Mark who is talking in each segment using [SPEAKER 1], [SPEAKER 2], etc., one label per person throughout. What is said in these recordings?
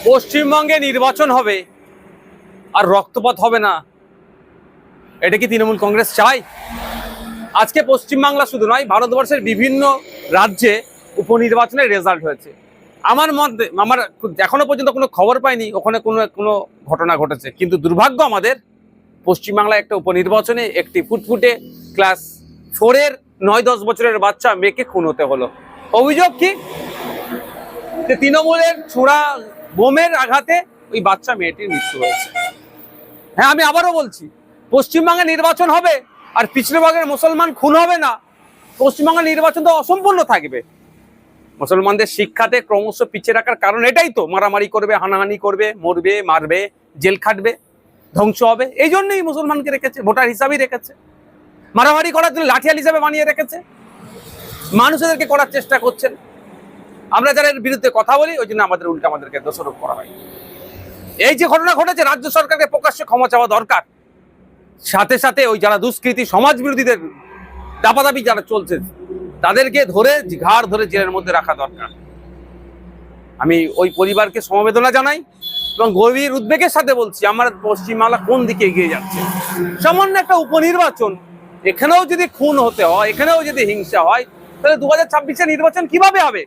[SPEAKER 1] পশ্চিমবঙ্গে নির্বাচন হবে আর রক্তপাত হবে না, এটা কি তৃণমূল কংগ্রেস চায়? আজকে পশ্চিমবাংলা শুধু নয়, ভারতবর্ষের বিভিন্ন রাজ্যে উপনির্বাচনের রেজাল্ট হয়েছে। আমার এখনো পর্যন্ত কোনো খবর পাইনি ওখানে কোনো ঘটনা ঘটেছে, কিন্তু দুর্ভাগ্য আমাদের পশ্চিমবাংলায় একটা উপনির্বাচনে একটি ফুটফুটে ক্লাস 4-এর 9-10 বছরের বাচ্চা মেয়েকে খুন হতে হলো। অভিযোগ কি? যে তৃণমূলের ছোড়া বোমের আঘাতে ওই বাচ্চা মেয়েটির মৃত্যু হয়েছে। হ্যাঁ, আমি আবারও বলছি, পশ্চিমবঙ্গে নির্বাচন হবে আর পিছড়েভাগের মুসলমান খুন হবে না, পশ্চিমবঙ্গের নির্বাচন তো অসম্পূর্ণ থাকবে। মুসলমানদের শিক্ষাতে ক্রমশ পিছিয়ে রাখার কারণ এটাই তো, মারামারি করবে, হানাহানি করবে, মরবে, মারবে, জেল খাটবে, ধ্বংস হবে। এই জন্যই মুসলমানকে রেখেছে, ভোটার হিসাবেই রেখেছে। মারামারি করার জন্য লাঠিয়াল হিসাবে বানিয়ে রেখেছে, মানুষদেরকে করার চেষ্টা করছেন। আমরা যারা এর বিরুদ্ধে কথা বলি ওই জন্য আমাদেরকে দোষারোপ করা হয়। এই যে ঘটনা ঘটেছে, রাজ্য সরকারকে প্রকাশ্যে ক্ষমা চাওয়া দরকার। সাথে সাথে ওই যারা দুষ্কৃতী সমাজ বিরোধীদের দাপাদাপি যারা চলছে তাদেরকে ঘাড় ধরে জেলের মধ্যে রাখা দরকার। আমি ওই পরিবারকে সমবেদনা জানাই এবং গভীর উদ্বেগের সাথে বলছি, আমার পশ্চিমবাংলা কোন দিকে এগিয়ে যাচ্ছে। সামান্য একটা উপনির্বাচন, এখানেও যদি খুন হতে হয়, এখানেও যদি হিংসা হয়, তাহলে 2026-এর নির্বাচন কিভাবে হবে?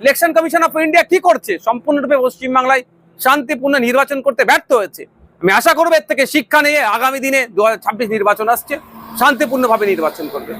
[SPEAKER 1] ইলেকশন কমিশন অফ ইন্ডিয়া কি করছে? সম্পূর্ণরূপে পশ্চিমবাংলায় শান্তিপূর্ণ নির্বাচন করতে ব্যর্থ হয়েছে। আমি আশা করবো এর থেকে শিক্ষা নিয়ে আগামী দিনে 2026 নির্বাচন আসছে, শান্তিপূর্ণভাবে নির্বাচন করবে।